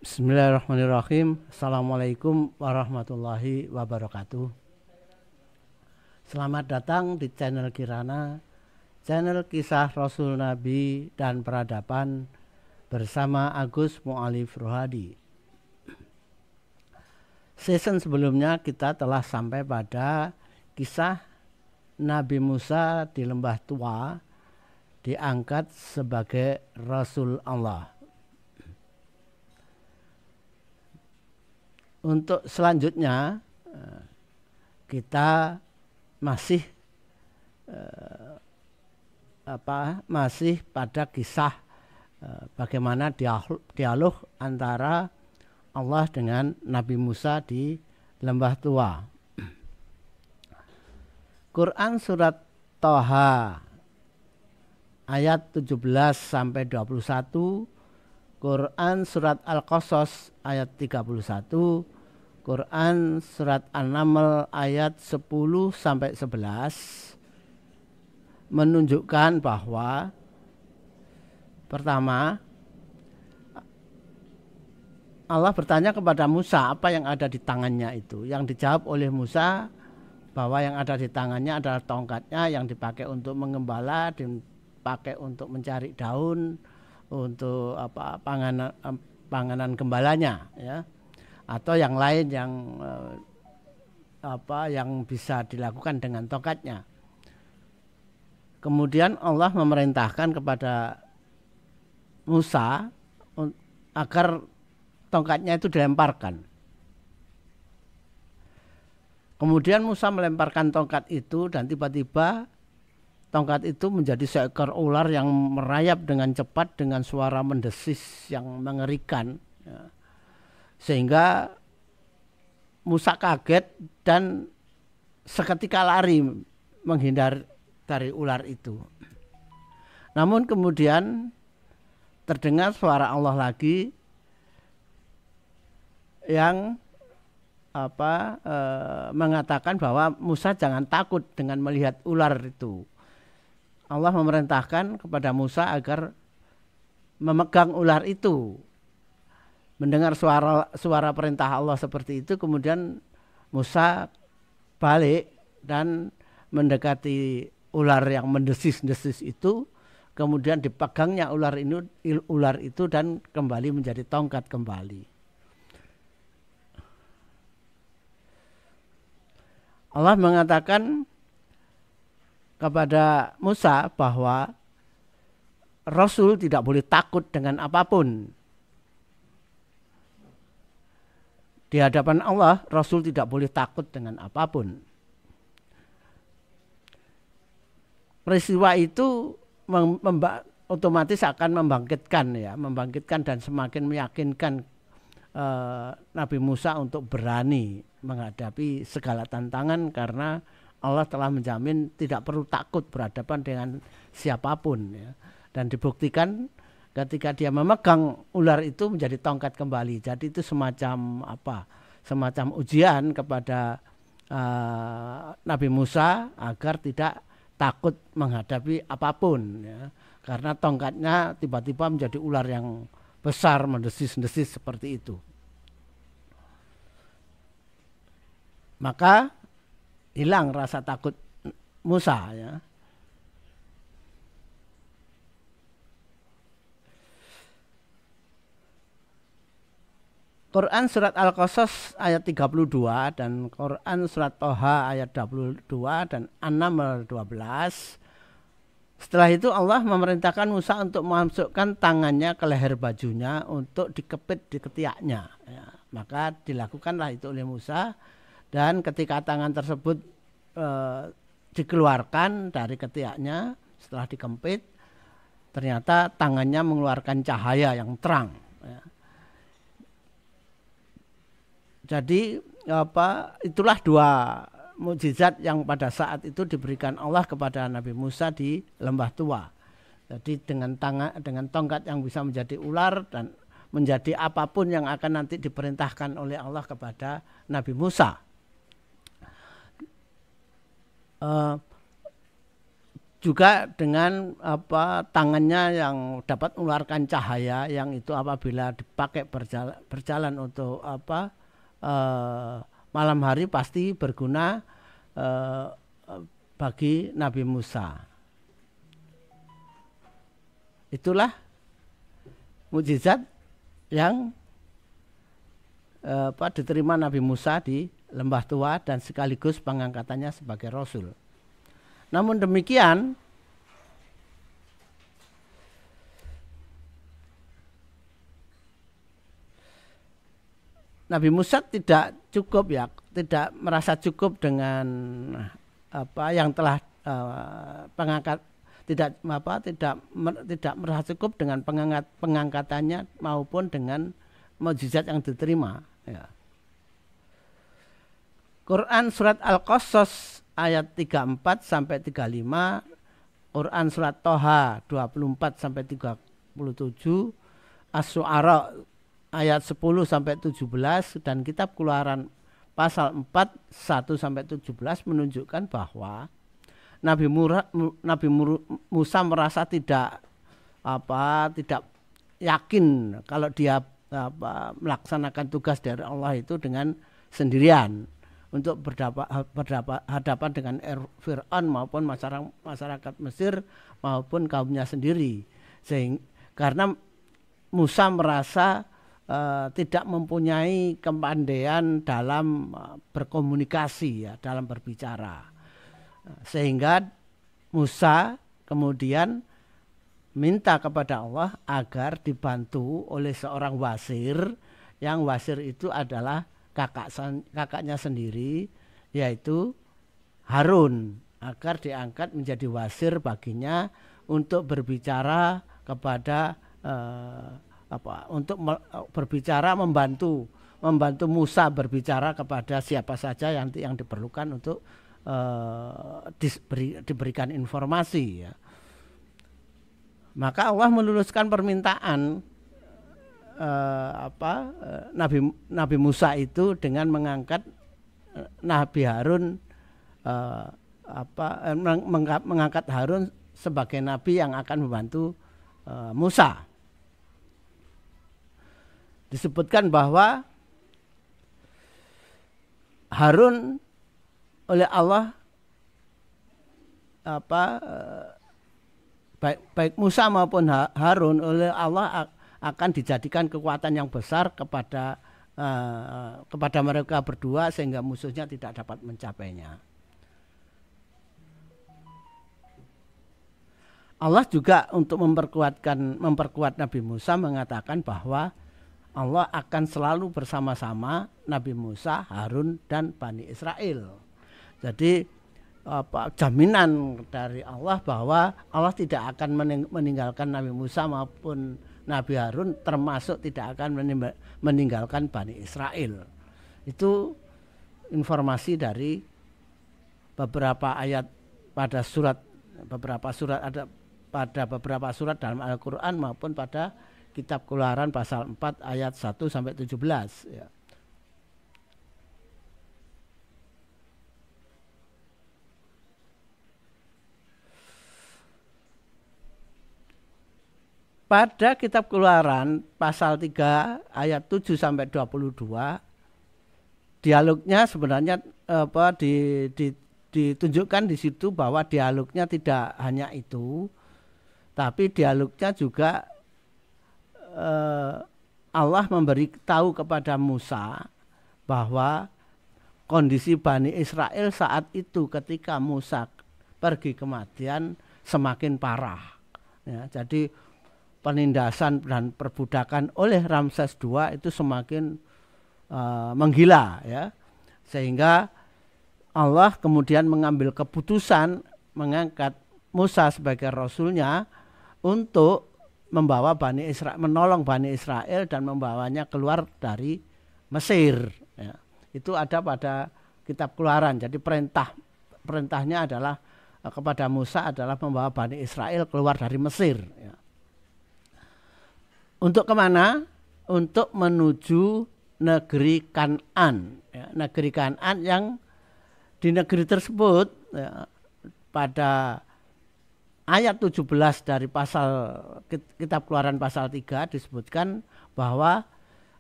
Bismillahirrahmanirrahim. Assalamualaikum warahmatullahi wabarakatuh. Selamat datang di channel Kirana, channel kisah Rasul Nabi dan peradaban bersama Agus Mu'alif Rohadi. Season sebelumnya kita telah sampai pada kisah Nabi Musa di Lembah Tua diangkat sebagai Rasul Allah. Untuk selanjutnya kita masih pada kisah bagaimana dialog antara Allah dengan Nabi Musa di Lembah Tua. Quran surat Thaha ayat 17 sampai 21, Quran surat Al-Qasas ayat 31, Quran surat An-Naml ayat 10 sampai 11 menunjukkan bahwa pertama, Allah bertanya kepada Musa apa yang ada di tangannya itu. Yang dijawab oleh Musa bahwa yang ada di tangannya adalah tongkatnya yang dipakai untuk mengembala, dipakai untuk mencari daun, untuk panganan gembalanya, ya, atau yang lain yang bisa dilakukan dengan tongkatnya. Kemudian Allah memerintahkan kepada Musa agar tongkatnya itu dilemparkan. Kemudian Musa melemparkan tongkat itu dan tiba-tiba tongkat itu menjadi seekor ular yang merayap dengan cepat dengan suara mendesis yang mengerikan, ya. Sehingga Musa kaget dan seketika lari menghindar dari ular itu. Namun kemudian terdengar suara Allah lagi yang mengatakan bahwa Musa jangan takut dengan melihat ular itu. Allah memerintahkan kepada Musa agar memegang ular itu. Mendengar suara perintah Allah seperti itu, kemudian Musa balik dan mendekati ular yang mendesis-desis itu, kemudian dipegangnya ular itu dan kembali menjadi tongkat kembali. Allah mengatakan kepada Musa bahwa Rasul tidak boleh takut dengan apapun. Di hadapan Allah, Rasul tidak boleh takut dengan apapun. Peristiwa itu otomatis akan membangkitkan dan semakin meyakinkan Nabi Musa untuk berani menghadapi segala tantangan, karena Allah telah menjamin tidak perlu takut berhadapan dengan siapapun, ya. Dan dibuktikan ketika dia memegang ular itu menjadi tongkat kembali. Jadi itu semacam ujian kepada Nabi Musa agar tidak takut menghadapi apapun, ya. Karena tongkatnya tiba-tiba menjadi ular yang besar mendesis-desis seperti itu. Maka hilang rasa takut Musa, ya. Quran surat Al-Qasas ayat 32 dan Quran surat Thaha ayat 22 dan An-Naml 12. Setelah itu Allah memerintahkan Musa untuk memasukkan tangannya ke leher bajunya untuk dikepit di ketiaknya, ya. Maka dilakukanlah itu oleh Musa, dan ketika tangan tersebut dikeluarkan dari ketiaknya setelah dikempit, ternyata tangannya mengeluarkan cahaya yang terang, ya. Jadi itulah dua mukjizat yang pada saat itu diberikan Allah kepada Nabi Musa di Lembah Tua. Jadi dengan tongkat yang bisa menjadi ular dan menjadi apapun yang akan nanti diperintahkan oleh Allah kepada Nabi Musa. juga dengan tangannya yang dapat mengeluarkan cahaya, yang itu apabila dipakai berjalan untuk malam hari pasti berguna bagi Nabi Musa. Itulah mukjizat yang diterima Nabi Musa di Lembah Tua dan sekaligus pengangkatannya sebagai Rasul. Namun demikian, Nabi Musa tidak cukup tidak merasa cukup dengan yang telah tidak merasa cukup dengan pengangkatannya maupun dengan mukjizat yang diterima. Ya. Quran surat Al-Qasas ayat 34 sampai 35, Quran surat Toha 24 sampai 37, Asy-Syu'ara ayat 10 sampai 17 dan kitab Keluaran pasal 4 1 sampai 17 menunjukkan bahwa Nabi Musa merasa tidak yakin kalau dia melaksanakan tugas dari Allah itu dengan sendirian untuk berhadapan dengan Fir'aun maupun masyarakat Mesir maupun kaumnya sendiri. Karena Musa merasa tidak mempunyai kepandaian dalam berkomunikasi, dalam berbicara. Sehingga Musa kemudian minta kepada Allah agar dibantu oleh seorang wasir, yang wasir itu adalah kakaknya sendiri, yaitu Harun, agar diangkat menjadi wasir baginya untuk berbicara kepada berbicara membantu Musa berbicara kepada siapa saja yang diperlukan untuk diberikan informasi. Ya. Maka Allah meluluskan permintaan Nabi Musa itu dengan mengangkat Nabi Harun mengangkat Harun sebagai nabi yang akan membantu Musa. Disebutkan bahwa Harun oleh Allah baik Musa maupun Harun oleh Allah akan dijadikan kekuatan yang besar kepada mereka berdua sehingga musuhnya tidak dapat mencapainya. Allah juga untuk memperkuat Nabi Musa mengatakan bahwa Allah akan selalu bersama-sama Nabi Musa, Harun dan Bani Israel. Jadi jaminan dari Allah bahwa Allah tidak akan meninggalkan Nabi Musa maupun Nabi Harun, termasuk tidak akan meninggalkan Bani Israel. Itu informasi dari beberapa ayat pada beberapa surat dalam Al-Quran maupun pada kitab Keluaran pasal 4 ayat 1 sampai 17. Ya. Pada kitab Keluaran pasal 3 ayat 7 sampai 22, dialognya sebenarnya ditunjukkan di situ bahwa dialognya tidak hanya itu, tapi dialognya juga Allah memberitahu kepada Musa bahwa kondisi Bani Israel saat itu ketika Musa pergi ke Madian semakin parah. Ya, jadi penindasan dan perbudakan oleh Ramses II itu semakin menggila, ya, sehingga Allah kemudian mengambil keputusan mengangkat Musa sebagai rasulnya untuk membawa Bani Israel, menolong Bani Israel dan membawanya keluar dari Mesir. Ya. Itu ada pada kitab Keluaran. Jadi perintahnya adalah kepada Musa adalah membawa Bani Israel keluar dari Mesir. Ya. Untuk kemana? Untuk menuju negeri Kan'an. Ya, negeri Kan'an yang di negeri tersebut ya, pada ayat 17 dari pasal kitab Keluaran pasal 3 disebutkan bahwa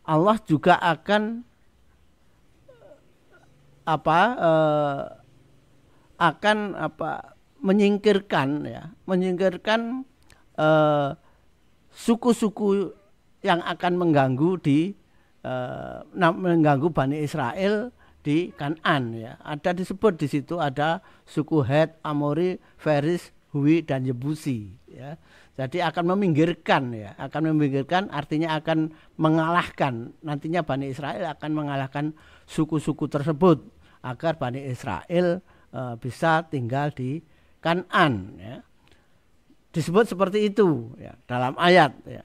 Allah juga akan menyingkirkan suku-suku yang akan mengganggu Bani Israel di Kan'an ya. Ada disebut di situ ada suku Het, Amori, Feris, Hui dan Yebusi ya. Jadi akan meminggirkan artinya akan mengalahkan, nantinya Bani Israel akan mengalahkan suku-suku tersebut agar Bani Israel bisa tinggal di Kan'an ya. Disebut seperti itu ya dalam ayat ya.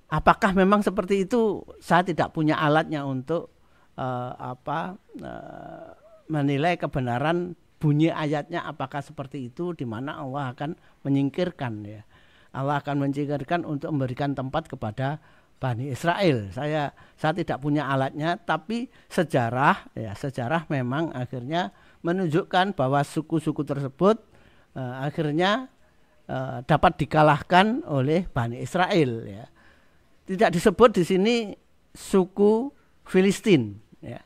Apakah memang seperti itu? Saya tidak punya alatnya untuk menilai kebenaran bunyi ayatnya apakah seperti itu, di mana Allah akan menyingkirkan ya. Allah akan menyingkirkan untuk memberikan tempat kepada Bani Israel. Saya tidak punya alatnya, tapi sejarah memang akhirnya menunjukkan bahwa suku-suku tersebut akhirnya dapat dikalahkan oleh Bani Israel ya. Tidak disebut di sini suku Filistin ya.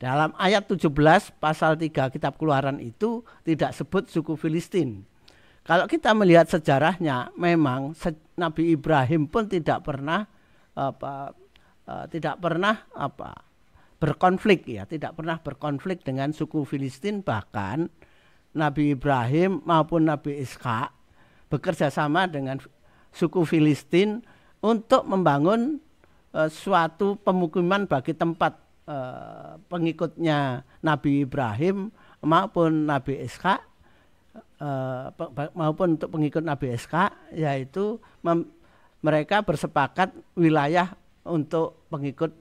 Dalam ayat 17 pasal 3 kitab Keluaran itu tidak sebut suku Filistin. Kalau kita melihat sejarahnya, memang Nabi Ibrahim pun tidak pernah berkonflik ya, tidak pernah berkonflik dengan suku Filistin. Bahkan Nabi Ibrahim maupun Nabi Ishak bekerja sama dengan suku Filistin untuk membangun suatu pemukiman bagi tempat pengikutnya Nabi Ibrahim maupun Nabi Ishak, maupun untuk pengikut Nabi Ishak, yaitu mereka bersepakat wilayah untuk pengikut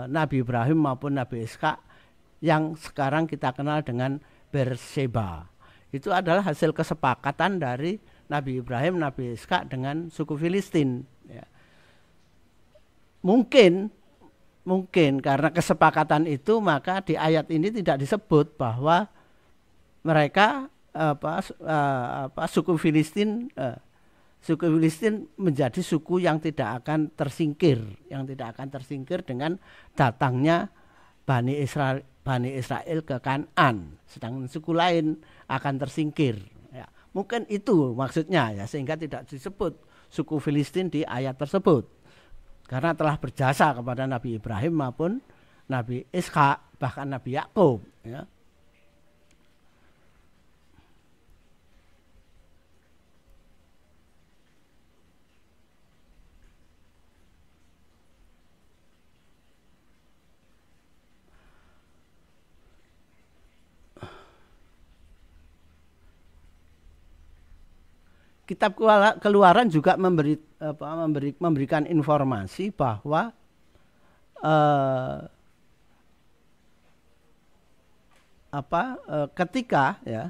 Nabi Ibrahim maupun Nabi Ishak yang sekarang kita kenal dengan Beersheba. Itu adalah hasil kesepakatan dari Nabi Ibrahim, Nabi Ishak dengan suku Filistin ya. Mungkin karena kesepakatan itu, maka di ayat ini tidak disebut bahwa mereka suku Filistin menjadi suku yang tidak akan tersingkir dengan datangnya Bani Israel ke Kan'an, sedangkan suku lain akan tersingkir ya. Mungkin itu maksudnya ya, sehingga tidak disebut suku Filistin di ayat tersebut. Karena telah berjasa kepada Nabi Ibrahim maupun Nabi Ishak, bahkan Nabi Yakub ya. Kitab Keluaran juga memberikan informasi bahwa ketika ya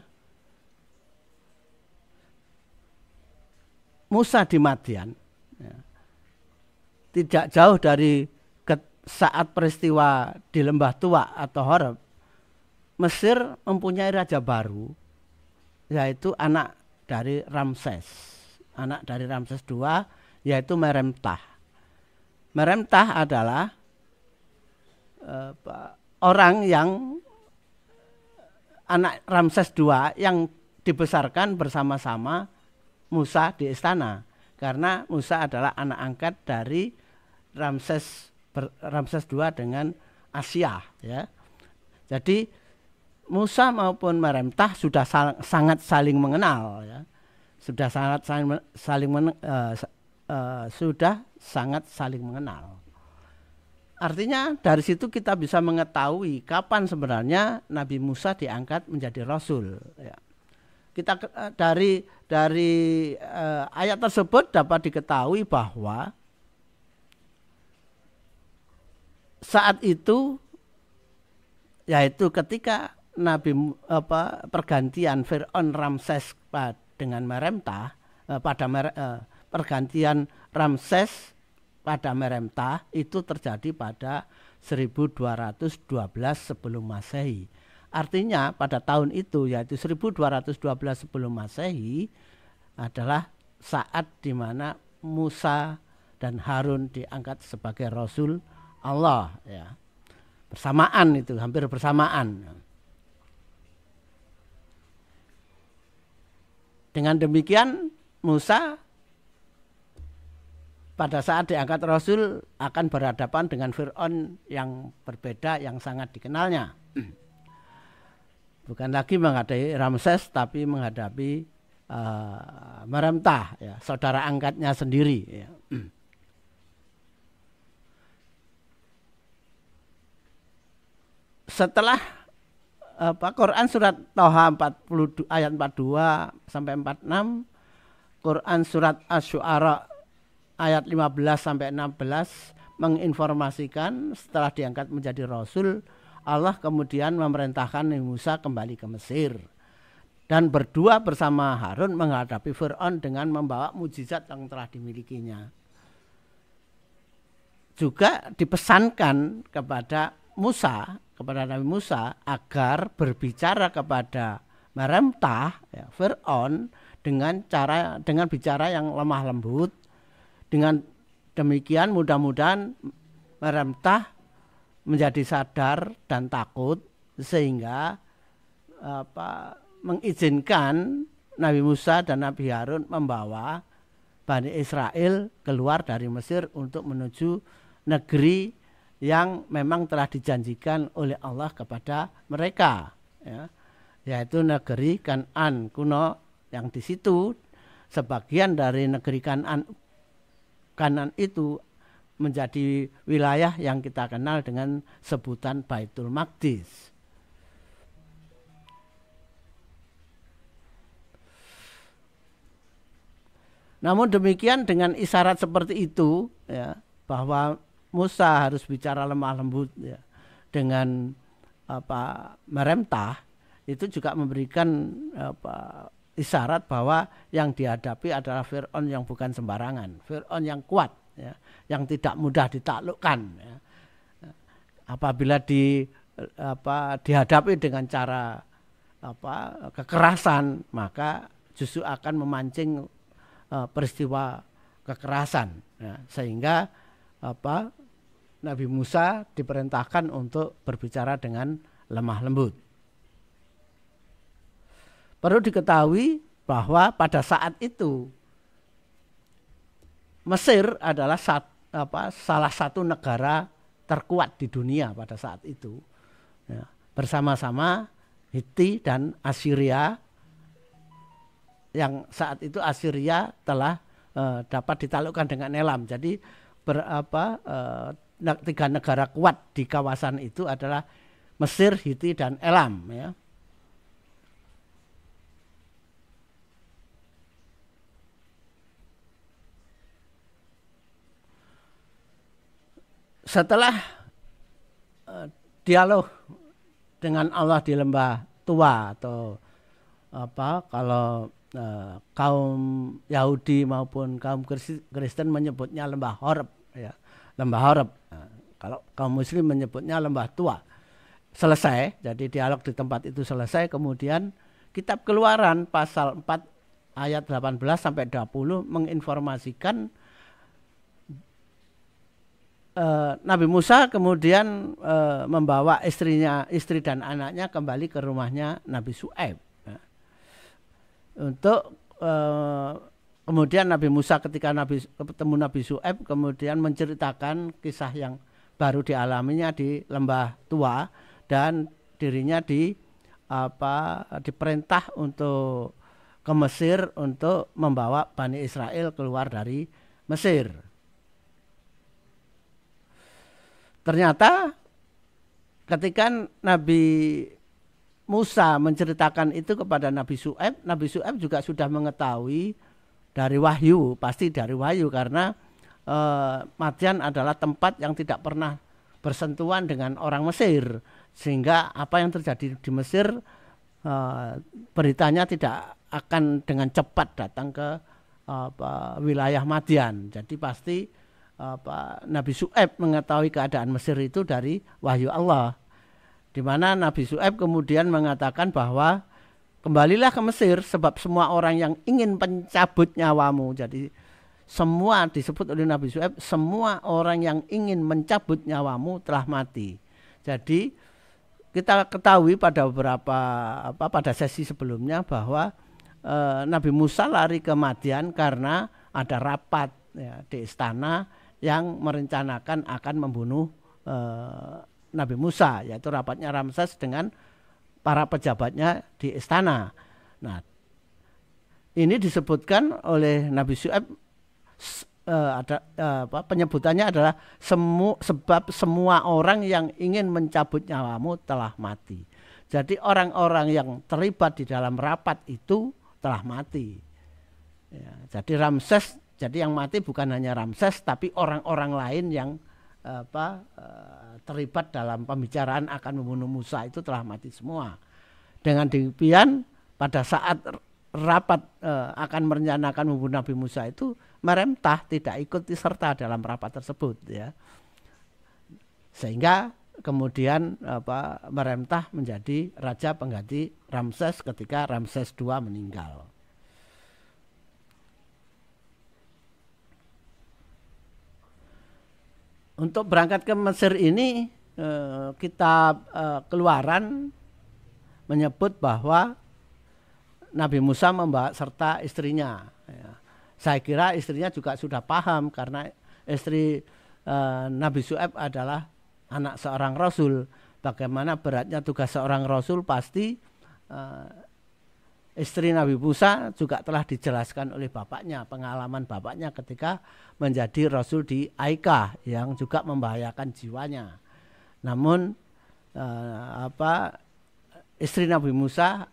Musa di Madian ya, tidak jauh dari saat peristiwa di Lembah Tua atau Horeb, Mesir mempunyai raja baru, yaitu anak dari Ramses II, yaitu Meremtah. Meremtah adalah orang yang anak Ramses II yang dibesarkan bersama-sama Musa di istana, karena Musa adalah anak angkat dari Ramses II dengan Asia ya. Jadi Musa maupun Meremtah sudah sangat saling mengenal ya. Sudah sangat saling mengenal. Artinya dari situ kita bisa mengetahui kapan sebenarnya Nabi Musa diangkat menjadi rasul ya. Kita dari ayat tersebut dapat diketahui bahwa saat itu, yaitu ketika pergantian Fir'aun Ramses dengan Meremtah, pergantian Ramses pada Meremtah itu terjadi pada 1212 sebelum Masehi. Artinya pada tahun itu yaitu 1212 sebelum Masehi adalah saat di mana Musa dan Harun diangkat sebagai Rasul Allah ya. Bersamaan itu, hampir bersamaan. Dengan demikian Musa pada saat diangkat Rasul akan berhadapan dengan Fir'aun yang berbeda yang sangat dikenalnya. Bukan lagi menghadapi Ramses tapi menghadapi Meremtah, ya, saudara angkatnya sendiri. Ya. Setelah Quran surat Thaha 40 ayat 42 sampai 46, Quran surat Asy-Syu'ara ayat 15 sampai 16 menginformasikan setelah diangkat menjadi rasul, Allah kemudian memerintahkan Nabi Musa kembali ke Mesir dan berdua bersama Harun menghadapi Fir'aun dengan membawa mukjizat yang telah dimilikinya. Juga dipesankan kepada Nabi Musa agar berbicara kepada Meremtah, ya, Fir'aun dengan bicara yang lemah lembut. Dengan demikian mudah-mudahan Meremtah menjadi sadar dan takut sehingga mengizinkan Nabi Musa dan Nabi Harun membawa Bani Israel keluar dari Mesir untuk menuju negeri yang memang telah dijanjikan oleh Allah kepada mereka, ya, yaitu negeri Kan'an kuno, yang di situ sebagian dari negeri Kan'an itu menjadi wilayah yang kita kenal dengan sebutan Baitul Maqdis. Namun demikian dengan isyarat seperti itu, ya, bahwa Musa harus bicara lemah lembut, ya, dengan Meremtah, itu juga memberikan isyarat bahwa yang dihadapi adalah Fir'aun yang bukan sembarangan, Fir'aun yang kuat, ya, yang tidak mudah ditaklukkan. Ya. Apabila dihadapi dengan cara kekerasan, maka justru akan memancing peristiwa kekerasan, ya, sehingga Nabi Musa diperintahkan untuk berbicara dengan lemah lembut. Perlu diketahui bahwa pada saat itu Mesir adalah salah satu negara terkuat di dunia pada saat itu, ya, bersama-sama Hiti dan Assyria, yang saat itu Assyria telah dapat ditaklukkan dengan Elam. Jadi tiga negara kuat di kawasan itu adalah Mesir, Hiti, dan Elam, ya. Setelah dialog dengan Allah di lembah tua, atau kalau kaum Yahudi maupun kaum Kristen menyebutnya lembah Horeb, ya, lembah Horeb. Nah, kalau kaum Muslim menyebutnya lembah tua. Selesai, jadi dialog di tempat itu selesai. Kemudian Kitab Keluaran pasal 4 ayat 18 sampai 20 menginformasikan Nabi Musa kemudian membawa istri dan anaknya kembali ke rumahnya Nabi Syu'aib. Ya. Untuk kemudian Nabi Musa ketika ketemu Nabi Syu'aib kemudian menceritakan kisah yang baru dialaminya di lembah tua, dan dirinya diperintah untuk ke Mesir untuk membawa Bani Israel keluar dari Mesir. Ternyata ketika Nabi Musa menceritakan itu kepada Nabi Syu'aib juga sudah mengetahui dari wahyu, pasti dari wahyu, karena Madian adalah tempat yang tidak pernah bersentuhan dengan orang Mesir, sehingga apa yang terjadi di Mesir beritanya tidak akan dengan cepat datang ke wilayah Madian. Jadi pasti Nabi Syu'aib mengetahui keadaan Mesir itu dari wahyu Allah. di mana Nabi Syuaib kemudian mengatakan bahwa kembalilah ke Mesir sebab semua orang yang ingin mencabut nyawamu. Jadi semua disebut oleh Nabi Syuaib, semua orang yang ingin mencabut nyawamu telah mati. Jadi kita ketahui pada pada sesi sebelumnya bahwa Nabi Musa lari ke Madian karena ada rapat ya, di istana yang merencanakan akan membunuh Nabi Musa, yaitu rapatnya Ramses dengan para pejabatnya di istana. Nah, ini disebutkan oleh Nabi Syuaib, penyebutannya adalah sebab semua orang yang ingin mencabut nyawamu telah mati. Jadi orang-orang yang terlibat di dalam rapat itu telah mati. Ya, jadi Ramses, jadi yang mati bukan hanya Ramses, tapi orang-orang lain yang terlibat dalam pembicaraan akan membunuh Musa itu telah mati semua. Dengan demikian pada saat rapat akan merencanakan membunuh Nabi Musa itu, Meremtah tidak ikut serta dalam rapat tersebut ya. Sehingga kemudian Meremtah menjadi raja pengganti Ramses ketika Ramses II meninggal. Untuk berangkat ke Mesir ini kitab Keluaran menyebut bahwa Nabi Musa membawa serta istrinya. Ya. Saya kira istrinya juga sudah paham karena istri Nabi Syuaib adalah anak seorang rasul. Bagaimana beratnya tugas seorang rasul, pasti istri Nabi Musa juga telah dijelaskan oleh bapaknya, pengalaman bapaknya ketika menjadi rasul di Aika yang juga membahayakan jiwanya. Namun istri Nabi Musa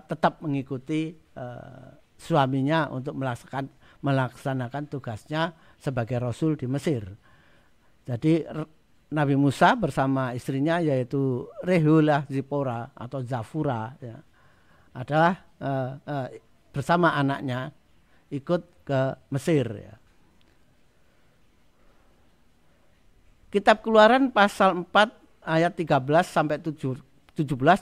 tetap mengikuti suaminya untuk melaksanakan tugasnya sebagai rasul di Mesir. Jadi Nabi Musa bersama istrinya yaitu Rehulah Zipora atau Zafura ya, adalah bersama anaknya ikut ke Mesir ya. Kitab Keluaran pasal 4 ayat 13 sampai 17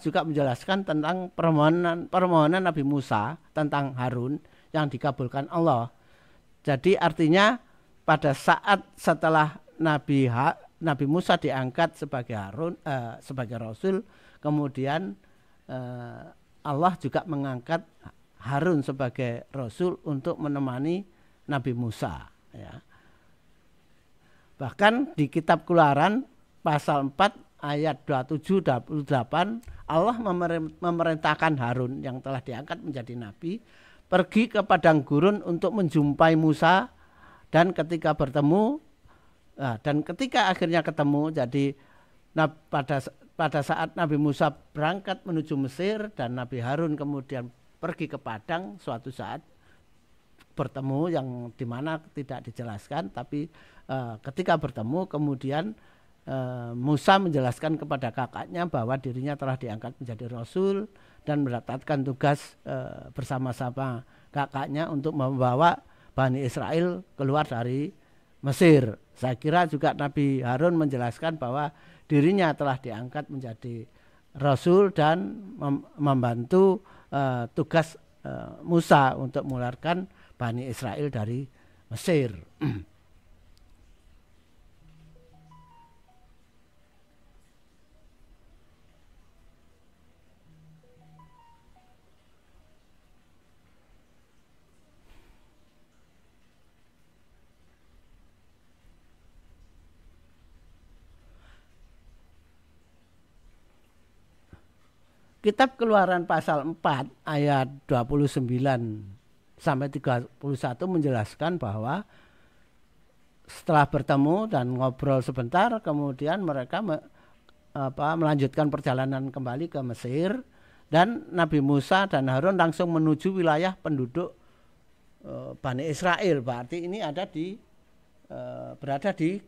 juga menjelaskan tentang permohonan Nabi Musa tentang Harun yang dikabulkan Allah. Jadi artinya pada saat setelah Nabi Musa diangkat sebagai rasul, kemudian Allah juga mengangkat Harun sebagai rasul untuk menemani Nabi Musa ya. Bahkan di kitab Keluaran pasal 4 ayat 27-28 Allah memerintahkan Harun yang telah diangkat menjadi nabi pergi ke padang gurun untuk menjumpai Musa, dan ketika akhirnya ketemu, jadi pada saat Nabi Musa berangkat menuju Mesir dan Nabi Harun kemudian pergi ke padang, suatu saat bertemu yang dimana tidak dijelaskan, tapi ketika bertemu kemudian Musa menjelaskan kepada kakaknya bahwa dirinya telah diangkat menjadi rasul dan mendapatkan tugas bersama-sama kakaknya untuk membawa Bani Israel keluar dari Mesir. Saya kira juga Nabi Harun menjelaskan bahwa dirinya telah diangkat menjadi rasul dan membantu tugas Musa untuk mengeluarkan Bani Israel dari Mesir. Kitab Keluaran pasal 4 ayat 29 sampai 31 menjelaskan bahwa setelah bertemu dan ngobrol sebentar, kemudian mereka melanjutkan perjalanan kembali ke Mesir, dan Nabi Musa dan Harun langsung menuju wilayah penduduk Bani Israel. Berarti ini berada di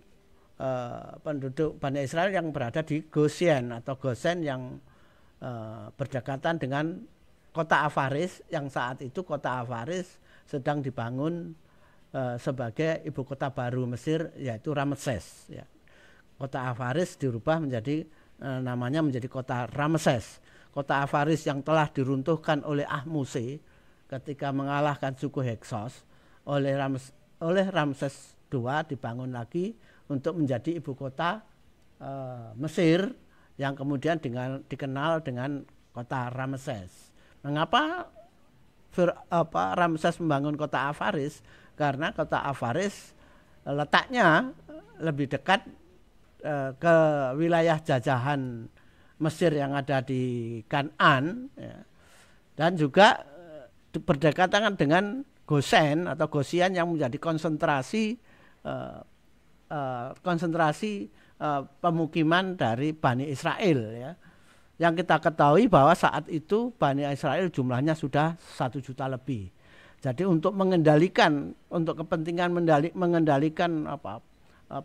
penduduk Bani Israel yang berada di Goshen atau Gosen yang berdekatan dengan kota Avaris, yang saat itu kota Avaris sedang dibangun sebagai ibu kota baru Mesir, yaitu Ramses ya. kota Avaris dirubah menjadi namanya menjadi kota Ramses. Kota Avaris yang telah diruntuhkan oleh Ahmose ketika mengalahkan suku Hyksos, oleh Ramses II dibangun lagi untuk menjadi ibu kota Mesir yang kemudian dikenal dengan kota Ramses. Mengapa Ramses membangun kota Avaris? Karena kota Avaris letaknya lebih dekat ke wilayah jajahan Mesir yang ada di Kanaan, ya, dan juga berdekatan dengan Gosen atau Gosian yang menjadi konsentrasi pemukiman dari Bani Israel, ya. Yang kita ketahui bahwa saat itu Bani Israel jumlahnya sudah 1 juta lebih. Jadi untuk mengendalikan, untuk kepentingan mengendalikan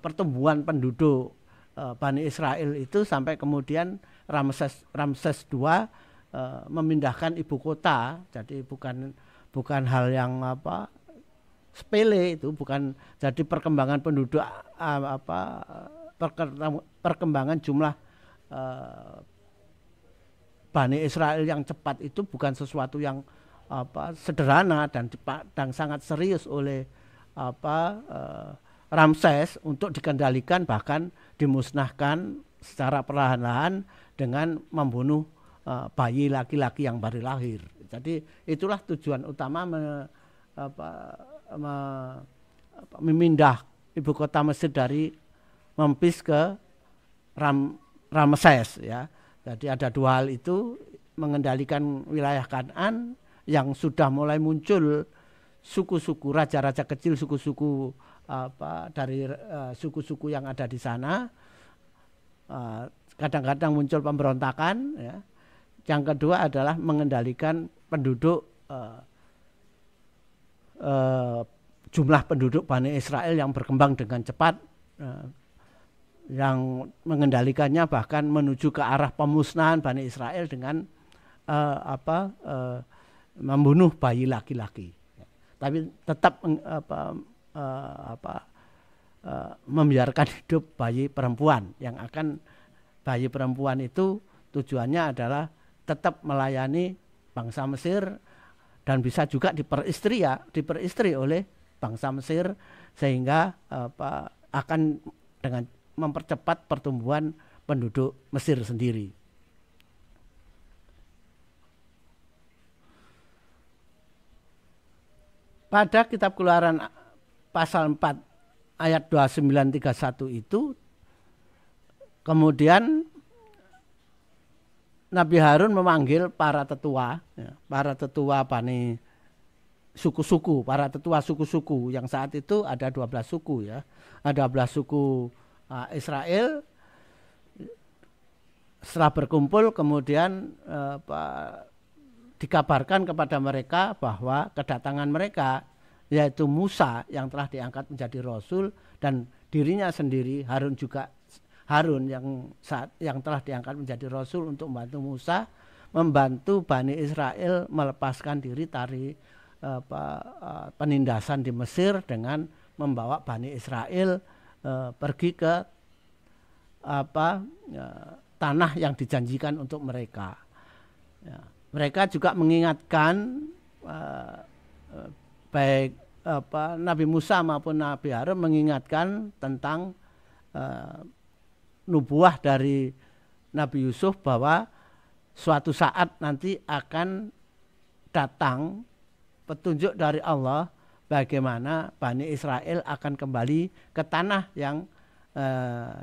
pertumbuhan penduduk Bani Israel itu, sampai kemudian Ramses II memindahkan ibu kota. Jadi bukan hal yang sepele, itu bukan. Jadi perkembangan penduduk perkembangan jumlah Bani Israel yang cepat itu bukan sesuatu yang sederhana dan sangat serius oleh Ramses untuk dikendalikan, bahkan dimusnahkan secara perlahan-lahan dengan membunuh bayi laki-laki yang baru lahir. Jadi itulah tujuan utama memindah ibu kota Mesir dari Memphis ke Ramses, ya. Jadi ada 2 hal itu, mengendalikan wilayah Kanaan yang sudah mulai muncul suku-suku, raja-raja kecil, suku-suku dari suku-suku yang ada di sana. Kadang-kadang muncul pemberontakan, ya. Yang kedua adalah mengendalikan penduduk, jumlah penduduk Bani Israel yang berkembang dengan cepat, yang mengendalikannya bahkan menuju ke arah pemusnahan Bani Israel dengan membunuh bayi laki-laki. Tapi tetap membiarkan hidup bayi perempuan, yang akan bayi perempuan itu tujuannya adalah tetap melayani bangsa Mesir dan bisa juga diperistri oleh bangsa Mesir, sehingga akan dengan mempercepat pertumbuhan penduduk Mesir sendiri. Pada kitab Keluaran pasal 4 ayat 29-31 itu, kemudian Nabi Harun memanggil para tetua, Bani suku-suku, para tetua suku-suku yang saat itu ada 12 suku, ya. Ada 12 suku Israel. Setelah berkumpul kemudian dikabarkan kepada mereka bahwa kedatangan mereka, yaitu Musa yang telah diangkat menjadi rasul, dan dirinya sendiri Harun yang telah diangkat menjadi rasul untuk membantu Musa, membantu Bani Israel melepaskan diri dari penindasan di Mesir dengan membawa Bani Israel pergi ke tanah yang dijanjikan untuk mereka. Ya. Mereka juga mengingatkan baik Nabi Musa maupun Nabi Harun mengingatkan tentang nubuah dari Nabi Yusuf bahwa suatu saat nanti akan datang petunjuk dari Allah bagaimana Bani Israel akan kembali ke tanah yang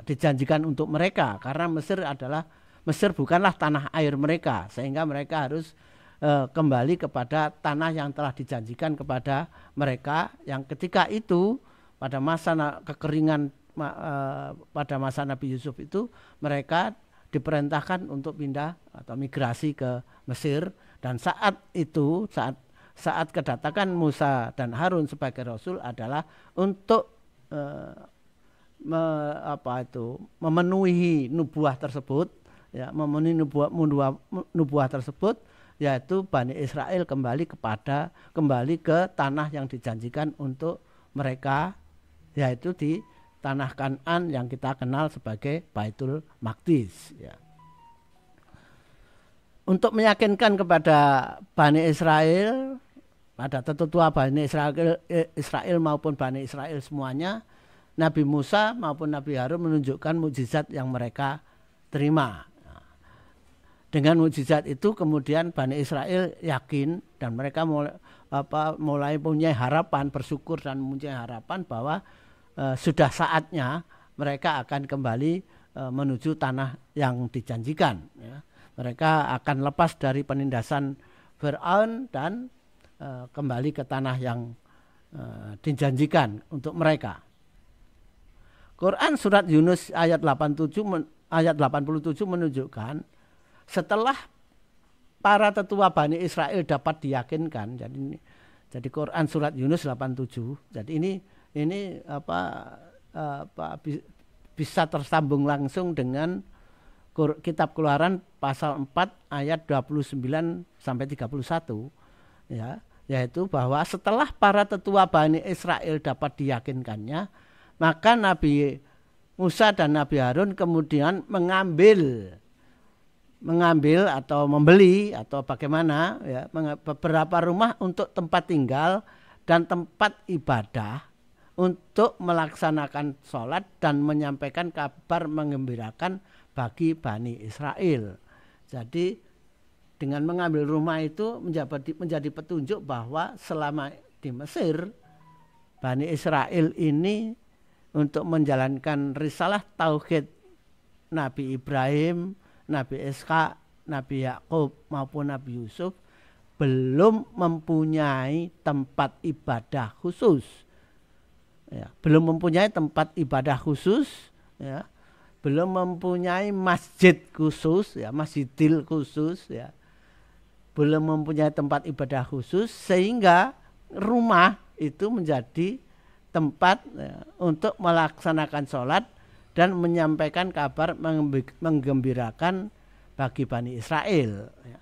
dijanjikan untuk mereka, karena Mesir bukanlah tanah air mereka, sehingga mereka harus kembali kepada tanah yang telah dijanjikan kepada mereka, yang ketika itu pada masa kekeringan, pada masa Nabi Yusuf itu mereka diperintahkan untuk pindah atau migrasi ke Mesir. Dan saat itu, saat kedatangan Musa dan Harun sebagai rasul adalah untuk memenuhi nubuah tersebut, ya, memenuhi nubuah tersebut, yaitu Bani Israel kembali ke tanah yang dijanjikan untuk mereka, yaitu di tanah Kan'an yang kita kenal sebagai Baitul Maqdis. Ya. Untuk meyakinkan kepada Bani Israel, pada tetua Bani Israel maupun Bani Israel semuanya, Nabi Musa maupun Nabi Harun menunjukkan mukjizat yang mereka terima. Dengan mukjizat itu kemudian Bani Israel yakin dan mereka mulai punya harapan, bersyukur dan mempunyai harapan bahwa sudah saatnya mereka akan kembali menuju tanah yang dijanjikan. Ya. Mereka akan lepas dari penindasan Fir'aun dan kembali ke tanah yang dijanjikan untuk mereka. Quran surat Yunus ayat 87 menunjukkan setelah para tetua Bani Israel dapat diyakinkan, jadi Quran surat Yunus 87. Jadi ini bisa tersambung langsung dengan Kitab Keluaran pasal 4 ayat 29 sampai 31, ya, yaitu bahwa setelah para tetua Bani Israel dapat diyakinkannya, maka Nabi Musa dan Nabi Harun kemudian mengambil atau membeli atau bagaimana, ya, beberapa rumah untuk tempat tinggal dan tempat ibadah untuk melaksanakan sholat dan menyampaikan kabar menggembirakan bagi Bani Israel. Jadi dengan mengambil rumah itu menjadi petunjuk bahwa selama di Mesir, Bani Israel ini untuk menjalankan risalah tauhid Nabi Ibrahim, Nabi Ishak, Nabi Yakub maupun Nabi Yusuf belum mempunyai tempat ibadah khusus. Ya, belum mempunyai tempat ibadah khusus, ya. Belum mempunyai masjid khusus, ya, masjidil khusus, ya. Belum mempunyai tempat ibadah khusus sehingga rumah itu menjadi tempat, ya, untuk melaksanakan sholat dan menyampaikan kabar menggembirakan bagi Bani Israel. Ya.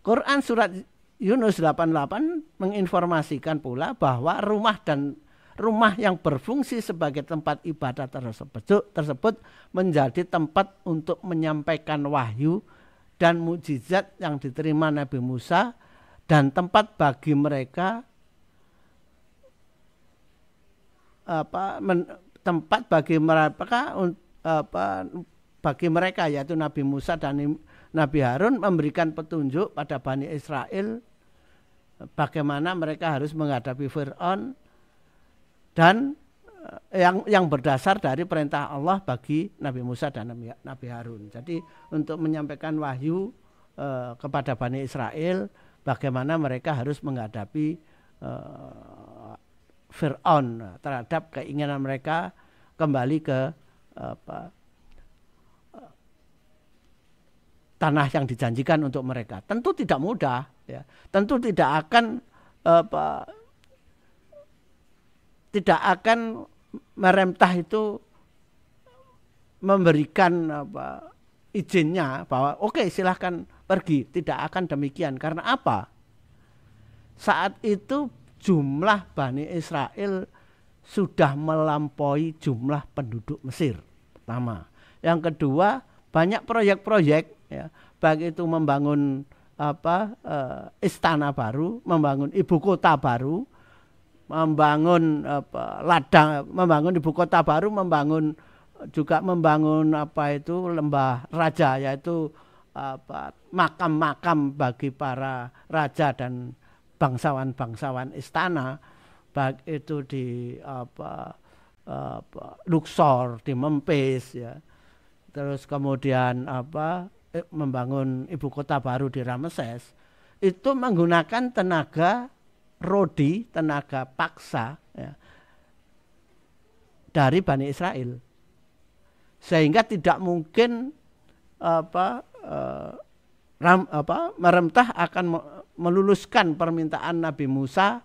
Quran surat Yunus 88 menginformasikan pula bahwa rumah yang berfungsi sebagai tempat ibadah tersebut menjadi tempat untuk menyampaikan wahyu dan mukjizat yang diterima Nabi Musa dan tempat bagi mereka bagi mereka yaitu Nabi Musa dan Nabi Harun memberikan petunjuk pada Bani Israel bagaimana mereka harus menghadapi Fir'aun dan yang berdasar dari perintah Allah bagi Nabi Musa dan Nabi Harun. Jadi untuk menyampaikan wahyu kepada Bani Israel bagaimana mereka harus menghadapi Fir'aun terhadap keinginan mereka kembali ke tanah yang dijanjikan untuk mereka. Tentu tidak mudah, ya. Tentu tidak akan merentah itu memberikan izinnya bahwa oke, silahkan pergi. Tidak akan demikian. Karena apa? Saat itu jumlah Bani Israel sudah melampaui jumlah penduduk Mesir. Pertama. Yang kedua, banyak proyek-proyek, ya, baik itu membangun istana baru, membangun ibu kota baru, membangun ladang, membangun ibu kota baru, membangun lembah raja, yaitu makam-makam bagi para raja dan bangsawan-bangsawan istana, baik itu di Luxor, di Memphis, ya. Terus kemudian membangun ibu kota baru di Ramses, itu menggunakan tenaga rodi, tenaga paksa, ya, dari Bani Israel, sehingga tidak mungkin merentah akan meluluskan permintaan Nabi Musa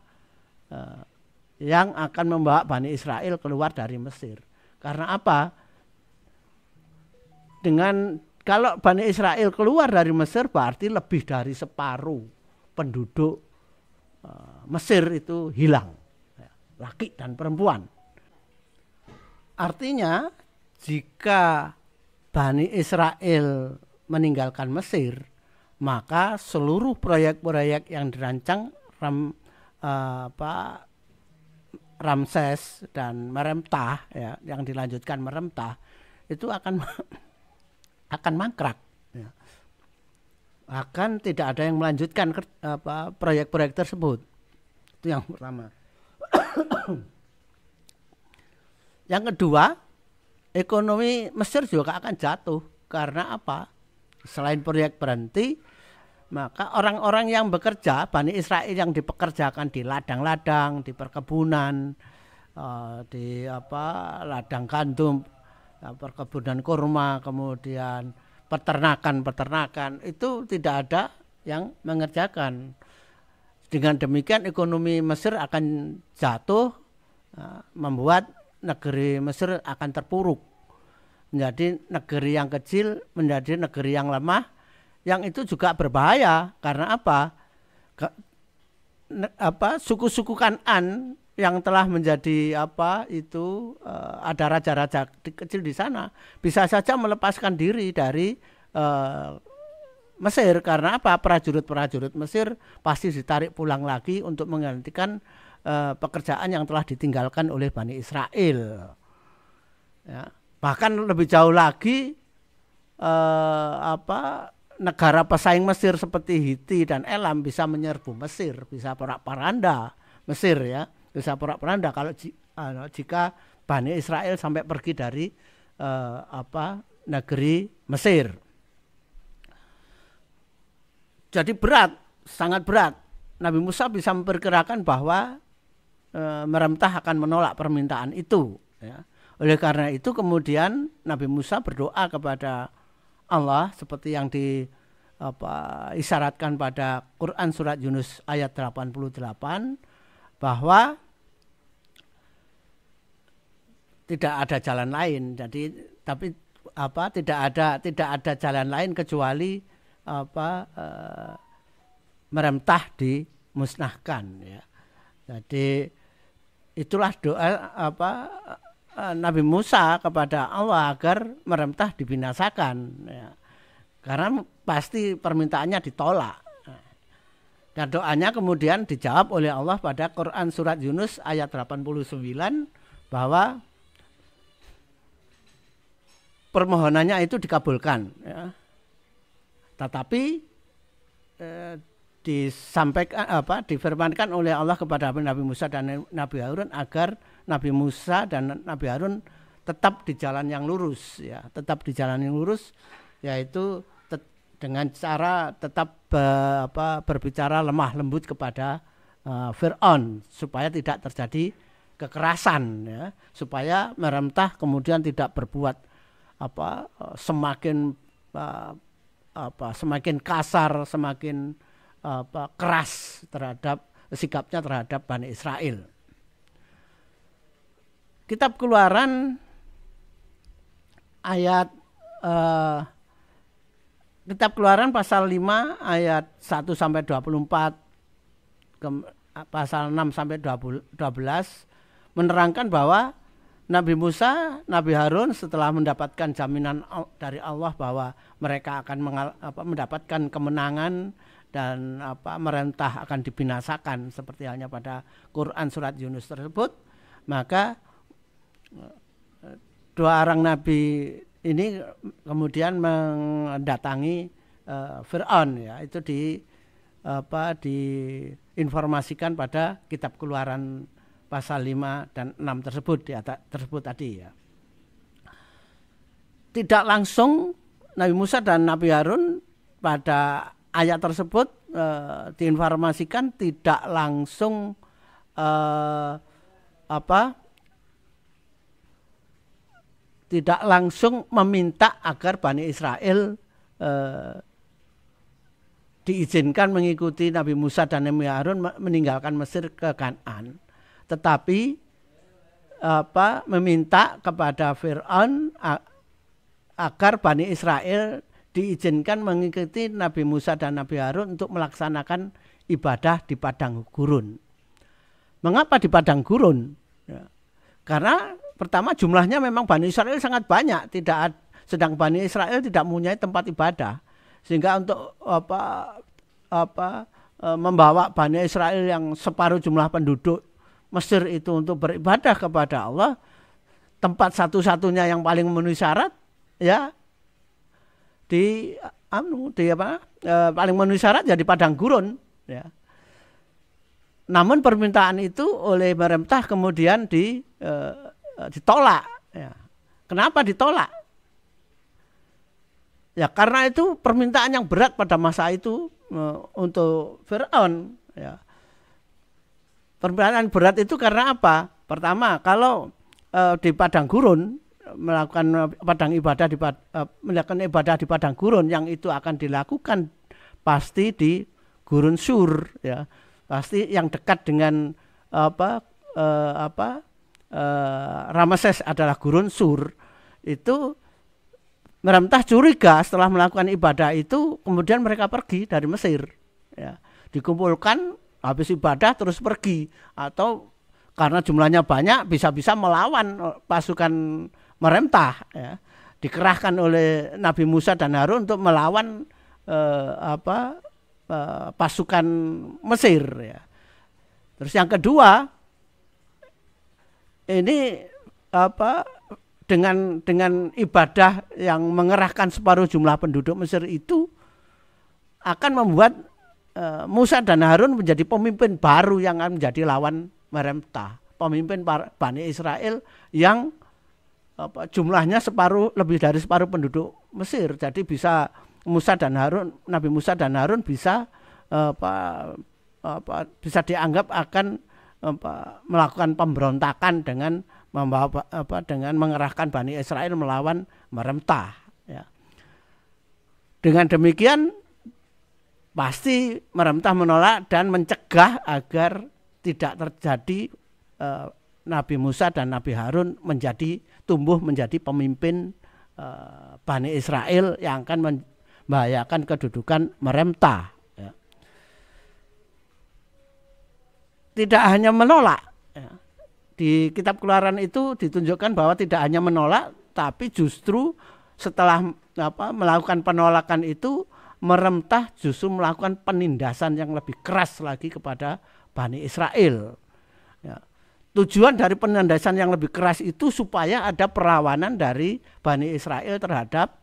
yang akan membawa Bani Israel keluar dari Mesir. Karena apa? Kalau Bani Israel keluar dari Mesir berarti lebih dari separuh penduduk Mesir itu hilang. laki dan perempuan. Artinya jika Bani Israel meninggalkan Mesir, maka seluruh proyek-proyek yang dirancang Ramses dan Meremtah, ya, yang dilanjutkan Meremtah, itu akan mangkrak. Ya. Akan tidak ada yang melanjutkan proyek-proyek tersebut. Itu yang pertama. Yang kedua, ekonomi Mesir juga akan jatuh. Karena apa? Selain proyek berhenti, maka orang-orang yang bekerja, Bani Israel yang dipekerjakan di ladang-ladang, di perkebunan, di ladang gandum, perkebunan kurma, kemudian peternakan, itu tidak ada yang mengerjakan. Dengan demikian ekonomi Mesir akan jatuh, membuat negeri Mesir akan terpuruk. Menjadi negeri yang kecil, menjadi negeri yang lemah, yang itu juga berbahaya. Karena apa? Suku-suku Kan'an yang telah menjadi ada raja-raja kecil di sana, bisa saja melepaskan diri dari Mesir. Karena apa? Prajurit-prajurit Mesir pasti ditarik pulang lagi untuk menggantikan pekerjaan yang telah ditinggalkan oleh Bani Israel. Ya. Bahkan lebih jauh lagi negara pesaing Mesir seperti Hiti dan Elam bisa menyerbu Mesir, bisa porak-poranda Mesir, ya, bisa porak-poranda kalau jika Bani Israel sampai pergi dari negeri Mesir. Jadi berat, sangat berat. Nabi Musa bisa memperkirakan bahwa Meremtah akan menolak permintaan itu, ya. Oleh karena itu kemudian Nabi Musa berdoa kepada Allah seperti yang diisyaratkan pada Quran surat Yunus ayat 88, bahwa tidak ada jalan lain. Jadi tidak ada jalan lain kecuali Meremtah dimusnahkan, ya. Jadi itulah doa Nabi Musa kepada Allah agar Meremtah dibinasakan, ya. Karena pasti permintaannya ditolak. Dan doanya kemudian dijawab oleh Allah pada Quran surat Yunus ayat 89, bahwa permohonannya itu dikabulkan, ya. Tetapi difirmankan oleh Allah kepada Nabi Musa dan Nabi Harun agar Nabi Musa dan Nabi Harun tetap di jalan yang lurus, ya, tetap di jalan yang lurus, yaitu dengan cara tetap berbicara lemah lembut kepada Fir'aun supaya tidak terjadi kekerasan, ya, supaya Meremtah kemudian tidak berbuat semakin kasar, semakin keras terhadap sikapnya terhadap Bani Israel. Kitab Keluaran Kitab Keluaran pasal 5 ayat 1 sampai 24, pasal 6 sampai 12 menerangkan bahwa Nabi Musa, Nabi Harun setelah mendapatkan jaminan dari Allah bahwa mereka akan mendapatkan kemenangan dan Meremtah akan dibinasakan seperti halnya pada Quran surat Yunus tersebut, maka dua orang nabi ini kemudian mendatangi Fir'aun, ya, itu diinformasikan pada Kitab Keluaran pasal 5 dan 6 tersebut tadi, ya. Tidak langsung Nabi Musa dan Nabi Harun pada ayat tersebut diinformasikan tidak langsung tidak langsung meminta agar Bani Israel diizinkan mengikuti Nabi Musa dan Nabi Harun meninggalkan Mesir ke Kan'an, tetapi meminta kepada Fir'aun agar Bani Israel diizinkan mengikuti Nabi Musa dan Nabi Harun untuk melaksanakan ibadah di padang gurun. Mengapa di padang gurun? Ya. Karena pertama jumlahnya memang Bani Israel sangat banyak, sedang Bani Israel tidak mempunyai tempat ibadah, sehingga untuk membawa Bani Israel yang separuh jumlah penduduk Mesir itu untuk beribadah kepada Allah, tempat satu-satunya yang paling memenuhi syarat ya paling memenuhi syarat ya di padang gurun ya. Namun permintaan itu oleh pemerintah kemudian ditolak ya. Kenapa ditolak? Ya karena itu permintaan yang berat pada masa itu untuk Firaun ya. Permintaan berat itu karena apa? Pertama, kalau di padang gurun melakukan ibadah di padang gurun, yang itu akan dilakukan pasti di gurun Sur ya. Pasti yang dekat dengan Rameses adalah gurun Sur. Itu merentah curiga setelah melakukan ibadah itu, kemudian mereka pergi dari Mesir ya. Dikumpulkan, habis ibadah terus pergi, atau karena jumlahnya banyak bisa-bisa melawan pasukan merentah ya. Dikerahkan oleh Nabi Musa dan Harun untuk melawan pasukan Mesir ya. Terus yang kedua, ini dengan ibadah yang mengerahkan separuh jumlah penduduk Mesir itu akan membuat Musa dan Harun menjadi pemimpin baru yang akan menjadi lawan merentah, pemimpin Bani Israel yang jumlahnya lebih dari separuh penduduk Mesir. Jadi bisa Nabi Musa dan Harun bisa bisa dianggap akan melakukan pemberontakan dengan mengerahkan Bani Israel melawan merentah ya. Dengan demikian pasti merentah menolak dan mencegah agar tidak terjadi Nabi Musa dan Nabi Harun tumbuh menjadi pemimpin Bani Israel yang akan membahayakan kedudukan merentah ya. Tidak hanya menolak ya. Di kitab Keluaran itu ditunjukkan bahwa tidak hanya menolak, tapi justru setelah melakukan penolakan itu, merentah justru melakukan penindasan yang lebih keras lagi kepada Bani Israel ya. Tujuan dari penindasan yang lebih keras itu supaya ada perlawanan dari Bani Israel terhadap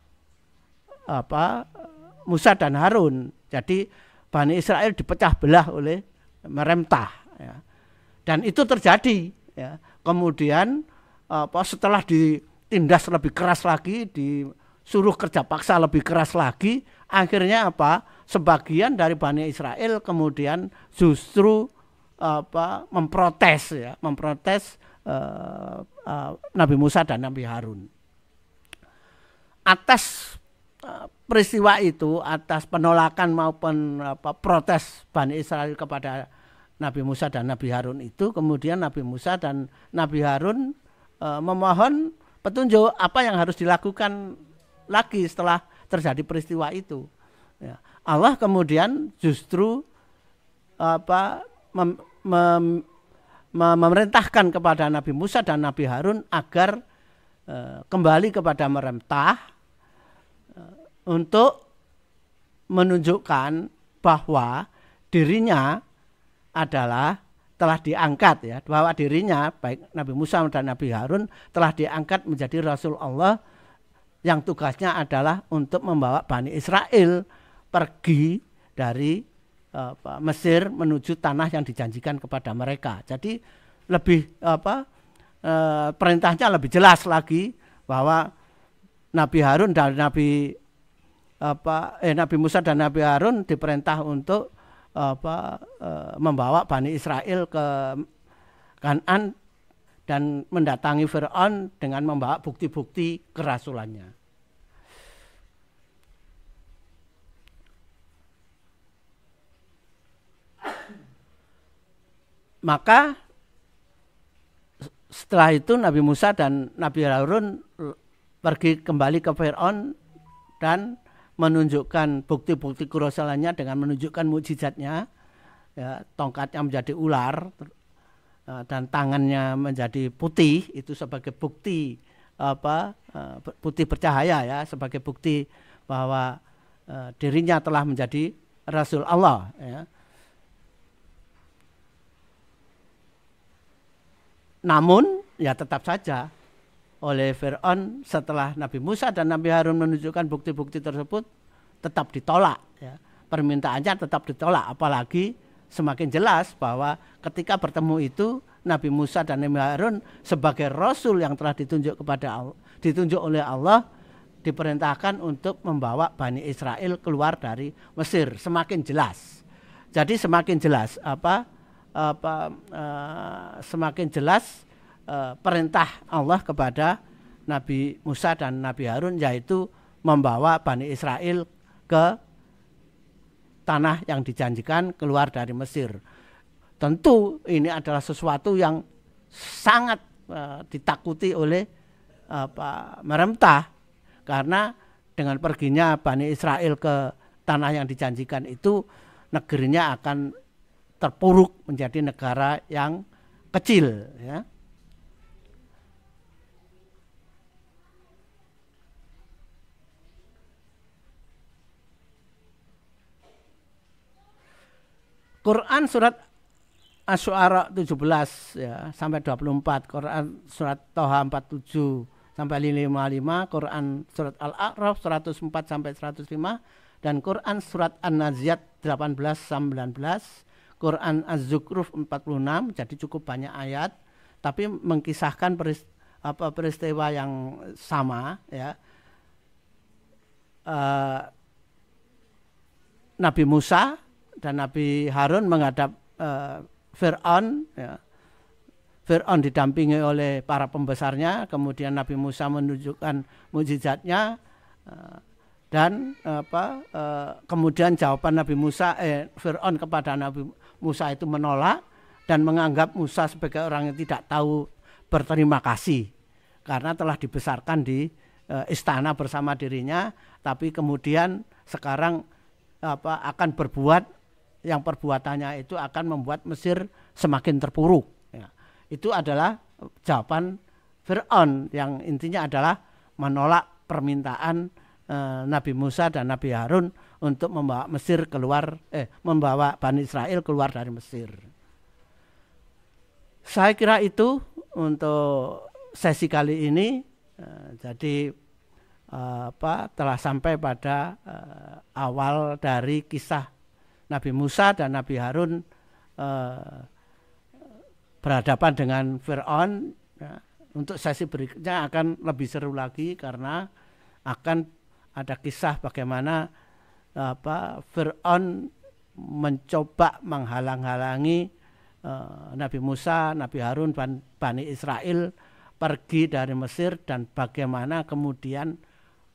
Musa dan Harun. Jadi Bani Israel dipecah belah oleh merentah ya. Dan itu terjadi ya. Kemudian setelah ditindas lebih keras lagi, disuruh kerja paksa lebih keras lagi, akhirnya sebagian dari Bani Israel kemudian justru memprotes Nabi Musa dan Nabi Harun. Atas peristiwa itu, atas penolakan maupun protes Bani Israel kepada Nabi Musa dan Nabi Harun itu, kemudian Nabi Musa dan Nabi Harun memohon petunjuk apa yang harus dilakukan lagi setelah terjadi peristiwa itu ya. Allah kemudian justru memerintahkan kepada Nabi Musa dan Nabi Harun agar kembali kepada merentah untuk menunjukkan bahwa dirinya adalah telah diangkat ya, bahwa dirinya baik Nabi Musa dan Nabi Harun telah diangkat menjadi Rasul Allah yang tugasnya adalah untuk membawa Bani Israel pergi dari Mesir menuju tanah yang dijanjikan kepada mereka. Jadi lebih perintahnya lebih jelas lagi bahwa Nabi Harun dan Nabi Musa dan Nabi Harun diperintah untuk membawa Bani Israel ke Kan'an dan mendatangi Fir'aun dengan membawa bukti-bukti kerasulannya. Maka setelah itu Nabi Musa dan Nabi Harun pergi kembali ke Fir'aun dan menunjukkan bukti-bukti kerasulannya dengan menunjukkan mukjizatnya ya, tongkatnya menjadi ular dan tangannya menjadi putih itu sebagai bukti putih bercahaya ya, sebagai bukti bahwa dirinya telah menjadi Rasul Allah ya. Namun ya tetap saja oleh Fir'aun setelah Nabi Musa dan Nabi Harun menunjukkan bukti-bukti tersebut tetap ditolak ya. Permintaannya tetap ditolak, apalagi semakin jelas bahwa ketika bertemu itu Nabi Musa dan Nabi Harun sebagai Rasul yang telah ditunjuk oleh Allah, diperintahkan untuk membawa Bani Israel keluar dari Mesir. Semakin jelas. Jadi semakin jelas semakin jelas perintah Allah kepada Nabi Musa dan Nabi Harun, yaitu membawa Bani Israel ke tanah yang dijanjikan keluar dari Mesir. Tentu ini adalah sesuatu yang sangat ditakuti oleh pemerintah, karena dengan perginya Bani Israel ke tanah yang dijanjikan itu, negerinya akan terpuruk menjadi negara yang kecil ya. Quran surat Asy-Syu'ara 17 ya sampai 24, Quran surat Thaha 47 sampai 55, Quran surat Al-A'raf 104 sampai 105, dan Quran surat An-Naziat 18 sampai 19, Quran Az-Zukhruf 46. Jadi cukup banyak ayat tapi mengkisahkan peristiwa yang sama ya. Nabi Musa dan Nabi Harun menghadap Fir'aun ya. Fir'aun didampingi oleh para pembesarnya, kemudian Nabi Musa menunjukkan mukjizatnya dan kemudian jawaban Nabi Musa Fir'aun kepada Nabi Musa itu menolak dan menganggap Musa sebagai orang yang tidak tahu berterima kasih karena telah dibesarkan di istana bersama dirinya, tapi kemudian sekarang akan berbuat yang perbuatannya itu akan membuat Mesir semakin terpuruk ya. Itu adalah jawaban Fir'aun yang intinya adalah menolak permintaan Nabi Musa dan Nabi Harun untuk membawa membawa Bani Israel keluar dari Mesir. Saya kira itu untuk sesi kali ini. Jadi telah sampai pada awal dari kisah Nabi Musa dan Nabi Harun berhadapan dengan Fir'aun ya. Untuk sesi berikutnya akan lebih seru lagi karena akan ada kisah bagaimana Fir'aun mencoba menghalang-halangi Nabi Musa, Nabi Harun, Bani Israel pergi dari Mesir, dan bagaimana kemudian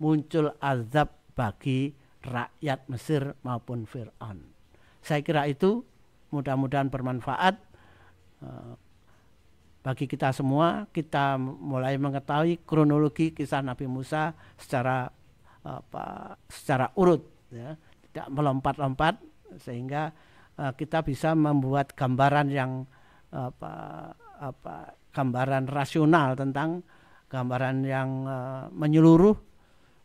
muncul azab bagi rakyat Mesir maupun Fir'aun. Saya kira itu mudah-mudahan bermanfaat bagi kita semua. Kita mulai mengetahui kronologi kisah Nabi Musa secara urut ya, tidak melompat-lompat, sehingga kita bisa membuat gambaran yang gambaran rasional tentang gambaran yang menyeluruh,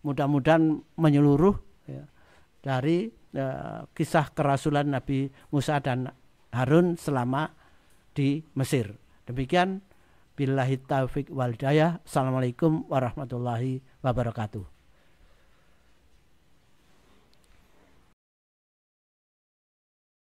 mudah-mudahan menyeluruh ya, dari kisah kerasulan Nabi Musa dan Harun selama di Mesir. Demikian, billahi taufiq wal hidayah. Assalamualaikum warahmatullahi wabarakatuh.